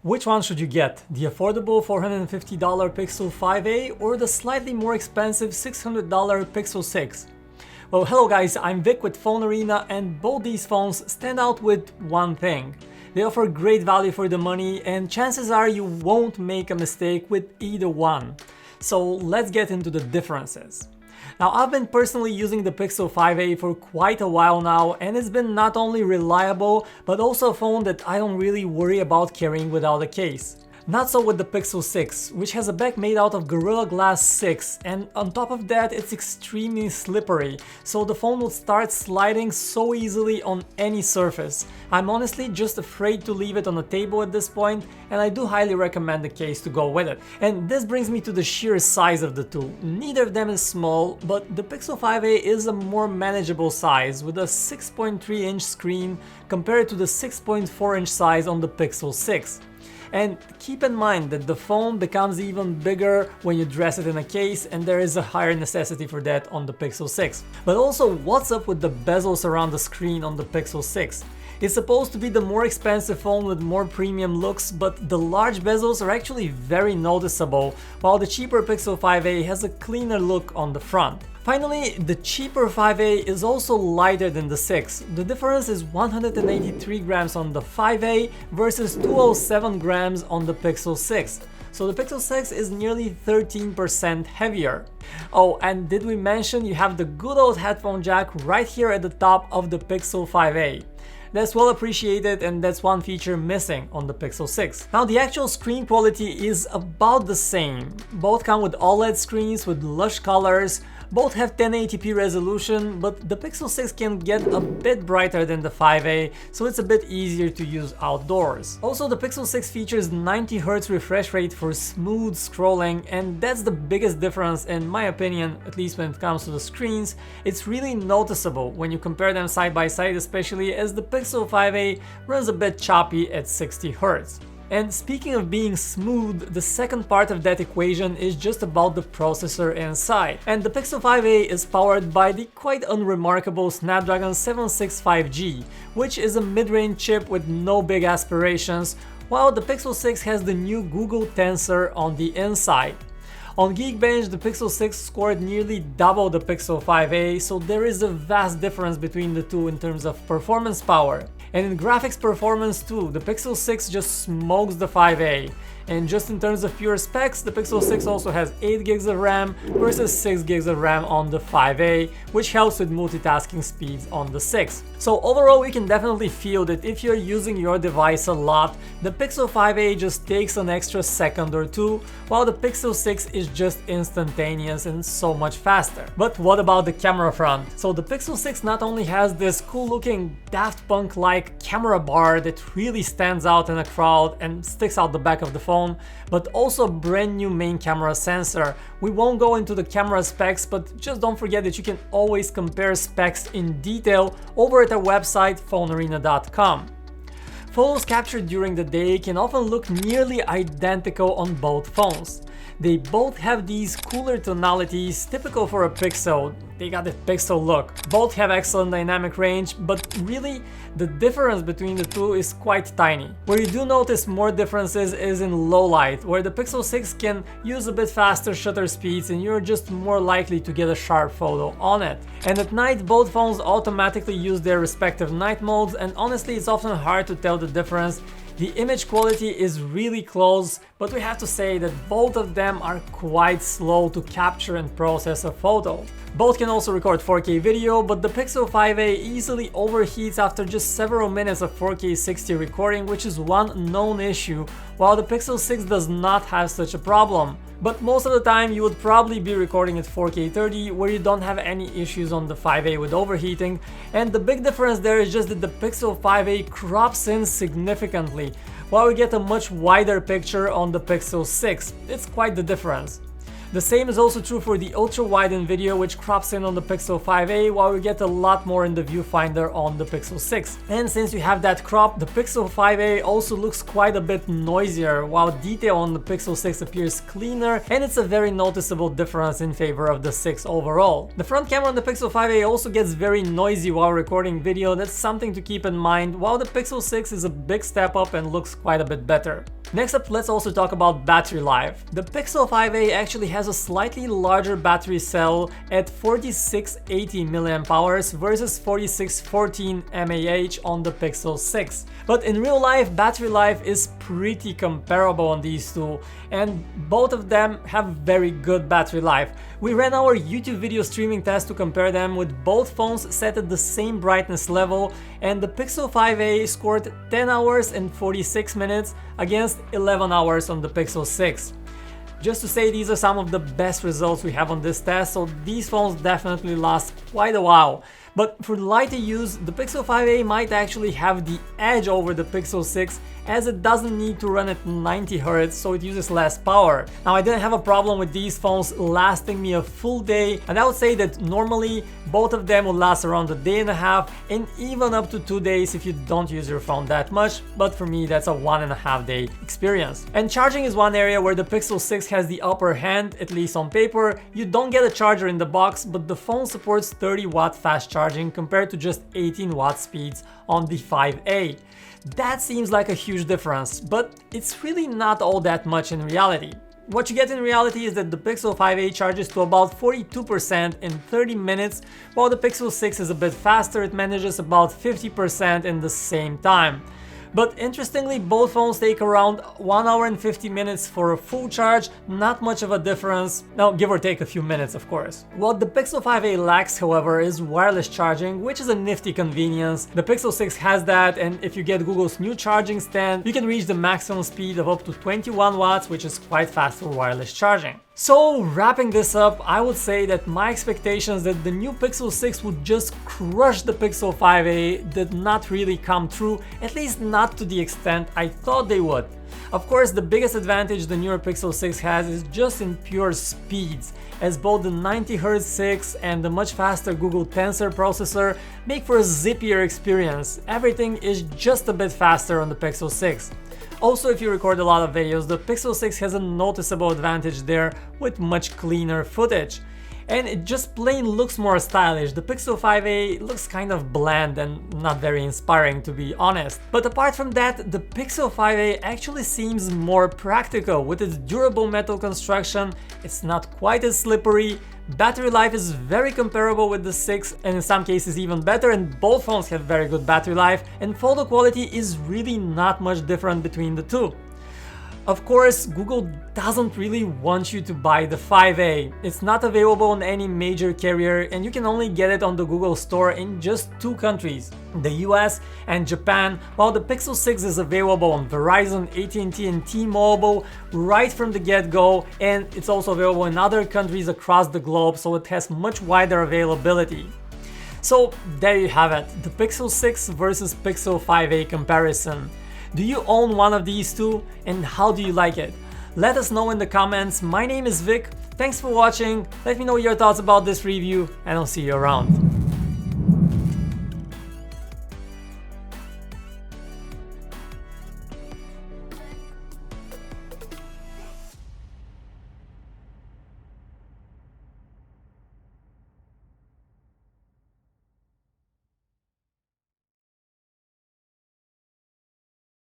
Which one should you get? The affordable $450 Pixel 5a or the slightly more expensive $600 Pixel 6? Well, hello guys, I'm Vic with PhoneArena, and both these phones stand out with one thing. They offer great value for the money, and chances are you won't make a mistake with either one. So let's get into the differences. Now, I've been personally using the Pixel 5a for quite a while now, and it's been not only reliable, but also a phone that I don't really worry about carrying without a case. Not so with the Pixel 6, which has a back made out of Gorilla Glass 6, and on top of that it's extremely slippery, so the phone will start sliding so easily on any surface. I'm honestly just afraid to leave it on the table at this point, and I do highly recommend the case to go with it. And this brings me to the sheer size of the two. Neither of them is small, but the Pixel 5a is a more manageable size with a 6.3-inch screen compared to the 6.4-inch size on the Pixel 6. And keep in mind that the phone becomes even bigger when you dress it in a case, and there is a higher necessity for that on the Pixel 6. But also, what's up with the bezels around the screen on the Pixel 6? It's supposed to be the more expensive phone with more premium looks, but the large bezels are actually very noticeable, while the cheaper Pixel 5a has a cleaner look on the front. Finally, the cheaper 5a is also lighter than the 6. The difference is 183 grams on the 5a versus 207 grams on the Pixel 6. So the Pixel 6 is nearly 13% heavier. Oh, and did we mention you have the good old headphone jack right here at the top of the Pixel 5a? That's well appreciated, and that's one feature missing on the Pixel 6. Now, the actual screen quality is about the same. Both come with OLED screens with lush colors, both have 1080p resolution, but the Pixel 6 can get a bit brighter than the 5a, so it's a bit easier to use outdoors. Also, the Pixel 6 features 90Hz refresh rate for smooth scrolling, and that's the biggest difference in my opinion, at least when it comes to the screens. It's really noticeable when you compare them side by side, especially as the Pixel 5a runs a bit choppy at 60Hz. And speaking of being smooth, the second part of that equation is just about the processor inside. And the Pixel 5a is powered by the quite unremarkable Snapdragon 765G, which is a mid-range chip with no big aspirations, while the Pixel 6 has the new Google Tensor on the inside. On Geekbench, the Pixel 6 scored nearly double the Pixel 5a, so there is a vast difference between the two in terms of performance power. And in graphics performance too, the Pixel 6 just smokes the 5a. And just in terms of pure specs, the Pixel 6 also has 8 gigs of RAM versus 6 gigs of RAM on the 5a, which helps with multitasking speeds on the 6. So overall, we can definitely feel that if you're using your device a lot, the Pixel 5a just takes an extra second or two, while the Pixel 6 is just instantaneous and so much faster. But what about the camera front? So the Pixel 6 not only has this cool looking Daft Punk-like camera bar that really stands out in a crowd and sticks out the back of the phone, but also a brand new main camera sensor. We won't go into the camera specs, but just don't forget that you can always compare specs in detail over at our website PhoneArena.com. Photos captured during the day can often look nearly identical on both phones. They both have these cooler tonalities typical for a Pixel. They got the Pixel look. Both have excellent dynamic range, but really the difference between the two is quite tiny. Where you do notice more differences is in low light, where the Pixel 6 can use a bit faster shutter speeds and you're just more likely to get a sharp photo on it. And at night, both phones automatically use their respective night modes, and honestly it's often hard to tell the difference. The image quality is really close, but we have to say that both of them are quite slow to capture and process a photo. Both can also record 4K video, but the Pixel 5a easily overheats after just several minutes of 4K 60 recording, which is one known issue, while the Pixel 6 does not have such a problem. But most of the time you would probably be recording at 4K 30, where you don't have any issues on the 5a with overheating, and the big difference there is just that the Pixel 5a crops in significantly, while we get a much wider picture on the Pixel 6. It's quite the difference. The same is also true for the ultra-wide in video, which crops in on the Pixel 5a, while we get a lot more in the viewfinder on the Pixel 6. And since you have that crop, the Pixel 5a also looks quite a bit noisier, while detail on the Pixel 6 appears cleaner, and it's a very noticeable difference in favor of the 6 overall. The front camera on the Pixel 5a also gets very noisy while recording video. That's something to keep in mind, while the Pixel 6 is a big step up and looks quite a bit better. Next up, let's also talk about battery life. The Pixel 5a actually has a slightly larger battery cell at 4680 mAh versus 4614 mAh on the Pixel 6. But in real life, battery life is pretty comparable on these two, and both of them have very good battery life. We ran our YouTube video streaming test to compare them with both phones set at the same brightness level, and the Pixel 5a scored 10 hours and 46 minutes against 11 hours on the Pixel 6. Just to say, these are some of the best results we have on this test, so these phones definitely last quite a while. But for lighter use, the Pixel 5a might actually have the edge over the Pixel 6, as it doesn't need to run at 90 Hz, so it uses less power. Now, I didn't have a problem with these phones lasting me a full day, and I would say that normally both of them will last around a day and a half and even up to 2 days if you don't use your phone that much, but for me that's a 1.5 day experience. And charging is one area where the Pixel 6 has the upper hand, at least on paper. You don't get a charger in the box, but the phone supports 30-watt fast charging compared to just 18-watt speeds on the 5a. That seems like a huge difference, but it's really not all that much in reality. What you get in reality is that the Pixel 5a charges to about 42% in 30 minutes, while the Pixel 6 is a bit faster. It manages about 50% in the same time. But interestingly, both phones take around 1 hour and 50 minutes for a full charge, not much of a difference, now give or take a few minutes of course. What the Pixel 5a lacks, however, is wireless charging, which is a nifty convenience. The Pixel 6 has that, and if you get Google's new charging stand, you can reach the maximum speed of up to 21 watts, which is quite fast for wireless charging. So wrapping this up, I would say that my expectations that the new Pixel 6 would just crush the Pixel 5a did not really come true, at least not to the extent I thought they would. Of course, the biggest advantage the newer Pixel 6 has is just in pure speeds, as both the 90 Hz 6 and the much faster Google Tensor processor make for a zippier experience. Everything is just a bit faster on the Pixel 6. Also, if you record a lot of videos, the Pixel 6 has a noticeable advantage there with much cleaner footage. And it just plain looks more stylish. The Pixel 5a looks kind of bland and not very inspiring, to be honest. But apart from that, the Pixel 5a actually seems more practical. With its durable metal construction, it's not quite as slippery. Battery life is very comparable with the 6 and in some cases even better, and both phones have very good battery life, and photo quality is really not much different between the two. Of course, Google doesn't really want you to buy the 5a. It's not available on any major carrier, and you can only get it on the Google Store in just 2 countries, the US and Japan, while the Pixel 6 is available on Verizon, AT&T and T-Mobile right from the get-go, and it's also available in other countries across the globe, so it has much wider availability. So there you have it, the Pixel 6 versus Pixel 5a comparison. Do you own one of these two, and how do you like it? Let us know in the comments. My name is Vic, thanks for watching, let me know your thoughts about this review, and I'll see you around.